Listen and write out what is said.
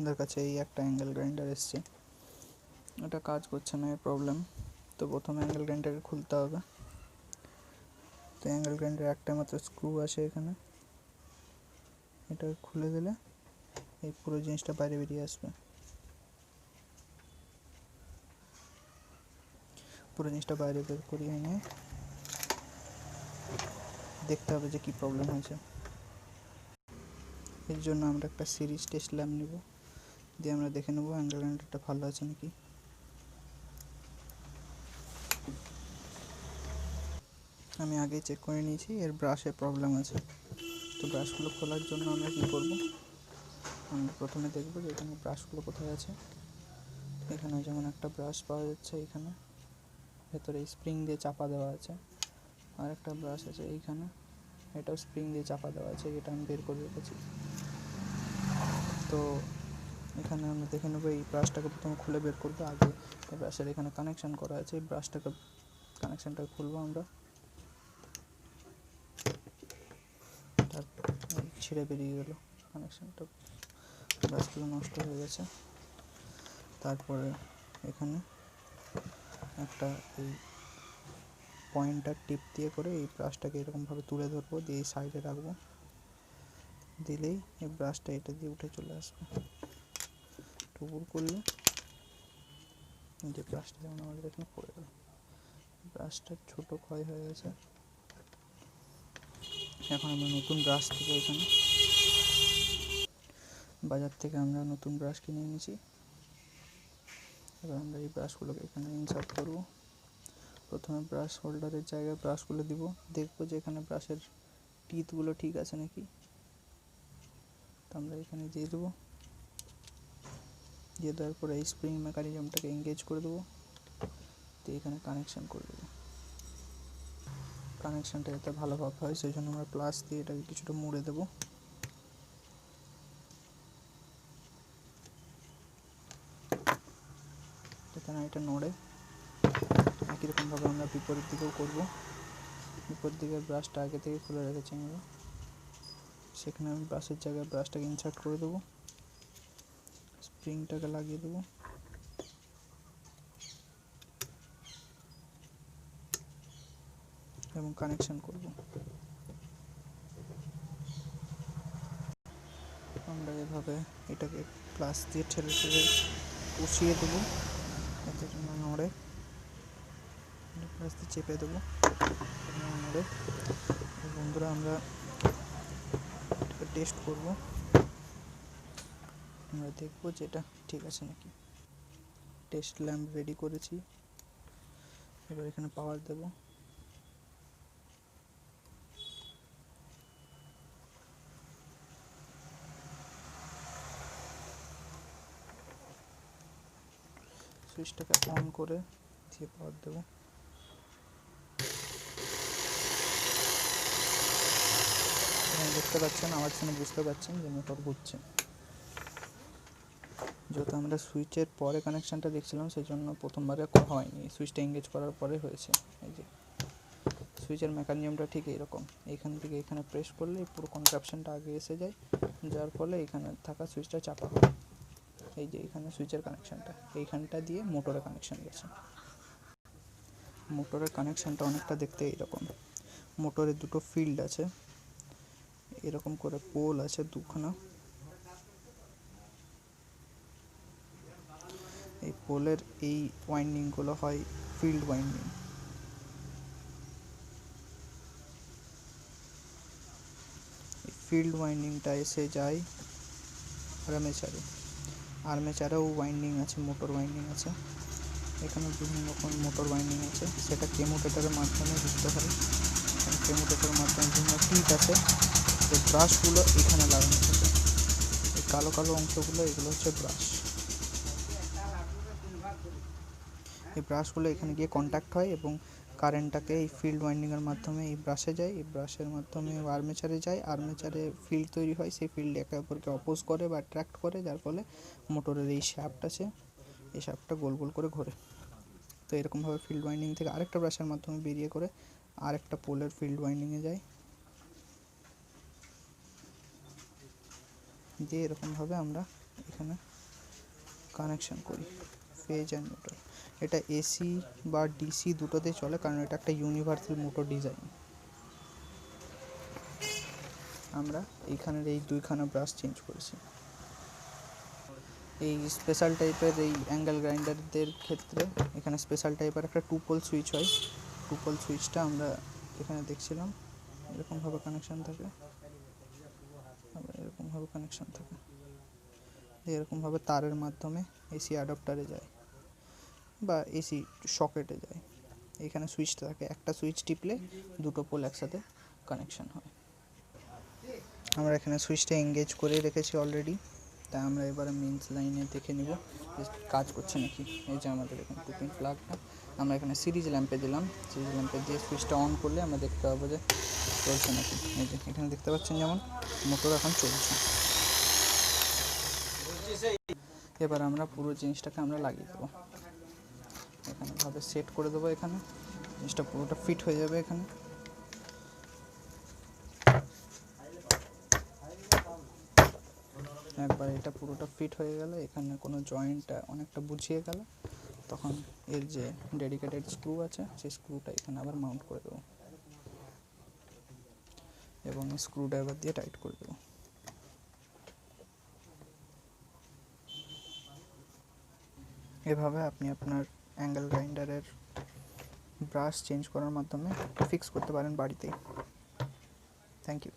আপনাদের কাছে এই একটা অ্যাঙ্গেল গ্রাইন্ডার এসছে, এটা কাজ করছে না, এর প্রবলেম। তো প্রথমে অ্যাঙ্গেল গ্রাইন্ডারকে খুলতে হবে। তো অ্যাঙ্গেল গ্রাইন্ডার একটা মাত্র স্ক্রু আছে এখানে, এটা খুলে দিলে এই পুরো জিনিসটা বাইরে বেরিয়ে আসবে। পুরো জিনিসটা বাইরে বের করিয়ে এনে দেখতে হবে যে কী প্রবলেম হয়েছে। এর জন্য আমরা একটা সিরিজ টেস্ট ল্যাম্প নেব, দিয়ে আমরা দেখে নেবো অ্যাঙ্গেল গ্রাইন্ডারটা ভালো আছে নাকি। আমি আগেই চেক করে নিয়েছি, এর ব্রাশে প্রবলেম আছে। তো ব্রাশগুলো খোলার জন্য আমরা কী করব, আমরা প্রথমে দেখব যে এখানে ব্রাশগুলো কোথায় আছে। এখানে যেমন একটা ব্রাশ পাওয়া যাচ্ছে, এখানে ভেতরে স্প্রিং দিয়ে চাপা দেওয়া আছে। আর একটা ব্রাশ আছে এইখানে, এটাও স্প্রিং দিয়ে চাপা দেওয়া আছে, এটা আমি বের করে রেখেছি। তো এখানে আমরা দেখে নেবো, এই ব্রাশটাকে প্রথমে খুলে বের করবো। আগে এই ব্রাশের এখানে কানেকশান করা আছে, এই ব্রাশটাকে কানেকশানটাকে খুলবো আমরা। তারপর ছিঁড়ে বেরিয়ে গেল কানেকশানটা, ব্রাশগুলো নষ্ট হয়ে গেছে। তারপরে এখানে একটা এই পয়েন্টার টিপ দিয়ে করে এই ব্রাশটাকে এরকমভাবে তুলে ধরবো, দিয়ে এই সাইডে রাখবো, দিলেই এই ব্রাশটা এটা দিয়ে উঠে চলে আসবে। টুকুর করলে যে ব্রাশটা যেমন আমাদের এখানে পড়ে গেল, ব্রাশটা ছোটো ক্ষয় হয়ে গেছে। এখন আমরা নতুন ব্রাশ দেবো। এখানে বাজার থেকে আমরা নতুন ব্রাশ কিনে এনেছি। এবার আমরা এই ব্রাশগুলোকে এখানে ইনসার্ট করব। প্রথমে ব্রাশ হোল্ডারের জায়গায় ব্রাশগুলো দিব, দেখবো যে এখানে ব্রাশের টিথগুলো ঠিক আছে নাকি। তো আমরা এখানে দিয়ে দেবো, দিয়ে দেওয়ার পরে এই স্প্রিং মেকানিজমটাকে এঙ্গেজ করে দেবো, দিয়ে এখানে কানেকশান করে দেবো। কানেকশানটা যাতে ভালোভাবে হয় সেই জন্য আমরা প্লাস দিয়ে এটাকে কিছুটা মুড়ে দেবো। যাতে না এটা নড়ে। একই রকমভাবে আমরা বিপরীত দিকেও করবো। বিপরীত দিকের ব্রাশটা আগে থেকে খুলে রেখেছি আমরা, সেখানে আমি ব্রাশের জায়গায় ব্রাশটাকে ইনসার্ট করে দেবো, স্প্রিংটাকে লাগিয়ে দেবো, এবং কানেকশান করব। আমরা এভাবে এটাকে প্লাস দিয়ে ঠেলে ঠেলে কষিয়ে দেবো যাতে না নড়ে। প্লাস দিয়ে চেপে দেবো না নড়ে। বন্ধুরা, আমরা টেস্ট করব, আমরা দেখবো যে এটা ঠিক আছে নাকি। টেস্ট ল্যাম্প রেডি করেছি, এবার এখানে পাওয়ার দেব। সুইচটাকে অন করে দিয়ে পাওয়ার দেব। দেখতে পাচ্ছেন, আওয়াজ শুনে বুঝতে পারছেন যে মোটর ঘুরছে। যেহেতু আমরা সুইচের পরে কানেকশানটা দেখছিলাম, সেই জন্য প্রথমবারে হয়নি, সুইচটা এঙ্গেজ করার পরে হয়েছে। এই যে সুইচের মেকানিজমটা ঠিক এইরকম, এইখান থেকে এখানে প্রেস করলে পুরো কন্ট্রাপশনটা আগে এসে যায়, যার ফলে এখানে থাকা সুইচটা চাপা হয়। এই যে এখানে সুইচের কানেকশানটা এইখানটা দিয়ে মোটরের কানেকশান গেছে। মোটরের কানেকশানটা অনেকটা দেখতে এইরকম। মোটরের দুটো ফিল্ড আছে, এরকম করে পোল আছে দুখানা। এই পোলের এই ওয়াইন্ডিংগুলো হয় ফিল্ড ওয়াইন্ডিং। এই ফিল্ড ওয়াইন্ডিংটা এসে যায় আর্মেচারে। আর্মেচারেও ওয়াইন্ডিং আছে, মোটর ওয়াইন্ডিং আছে। এখানে বিভিন্ন রকম মোটর ওয়াইন্ডিং আছে, সেটা কেমোটেটারের মাধ্যমে যুক্ত হয়। কেমোটেটারের মাধ্যমে বিভিন্ন টিপ আছে, তো ব্রাশগুলো এখানে লাগানো থাকে। এই কালো কালো অংশগুলো, এগুলো হচ্ছে ব্রাশ। এই ব্রাশগুলো এখানে গিয়ে কন্ট্যাক্ট হয় এবং কারেন্টটাকে এই ফিল্ড ওয়াইন্ডিংয়ের মাধ্যমে এই ব্রাশে যায়, এই ব্রাশের মাধ্যমে আর্মেচারে যায়। আর্মেচারে ফিল্ড তৈরি হয়, সেই ফিল্ড একে অপরকে অপোজ করে বা অ্যাট্রাক্ট করে, যার ফলে মোটরের এই শ্যাফট আছে, এই শ্যাফটটা গোল গোল করে ঘোরে। তো এরকমভাবে ফিল্ড ওয়াইন্ডিং থেকে আরেকটা ব্রাশের মাধ্যমে বেরিয়ে করে আরেকটা পোলের ফিল্ড ওয়াইন্ডিংয়ে যায়, দিয়ে এরকমভাবে আমরা এখানে কানেকশন করি ফেজ অ্যান্ড নিউট্রাল। এটা এসি বা ডিসি দুটোতেই চলে, কারণ এটা একটা ইউনিভার্সাল মোটর ডিজাইন। আমরা এইখানের এই দুইখানা ব্রাশ চেঞ্জ করেছি। এই স্পেশাল টাইপের এই অ্যাঙ্গেল গ্রাইন্ডারদের ক্ষেত্রে এখানে স্পেশাল টাইপের একটা 2 পোল সুইচ হয়। 2 পোল সুইচটা আমরা এখানে দেখছিলাম এরকমভাবে কানেকশান থাকে, আবার এরকমভাবে কানেকশান থাকে, এরকমভাবে তারের মাধ্যমে এসি অ্যাডাপ্টারে যায় বা এসি সকেটে যায়। এখানে সুইচটা থাকে, একটা সুইচ টিপলে দুটো পোল একসাথে কানেকশান হয়। আমরা এখানে সুইচটা এঙ্গেজ করে রেখেছি অলরেডি, তাই আমরা এবারে মেন্স লাইনে দেখে নিব কাজ করছে নাকি। এই যে আমাদের এখানে 2 পিন প্লাগটা আমরা এখানে সিরিজ ল্যাম্পে দিলাম। সিরিজ ল্যাম্পে দিয়ে সুইচটা অন করলে আমরা দেখতে পাবো যে চলছে নাকি। এই যে এখানে দেখতে পাচ্ছেন যেমন মোটর এখন চলছে। এবার আমরা পুরো জিনিসটাকে আমরা লাগিয়ে দেবো, এখানে ভাবে সেট করে দেবো। এখানে জিনিসটা পুরোটা ফিট হয়ে যাবে। এখানে একবার এটা পুরোটা ফিট হয়ে গেলে, এখানে কোনো জয়েন্টটা অনেকটা বুঝিয়ে গেলে, তখন এর যে ডেডিকেটেড স্ক্রু আছে সেই স্ক্রুটা এখানে আবার মাউন্ট করে দেবো এবং স্ক্রু ড্রাইভার দিয়ে টাইট করে দেবো। এভাবে আপনি আপনার অ্যাঙ্গেল গ্রাইন্ডারের ব্রাশ চেঞ্জ করার মাধ্যমে ফিক্স করতে পারেন বাড়িতেই। Thank you.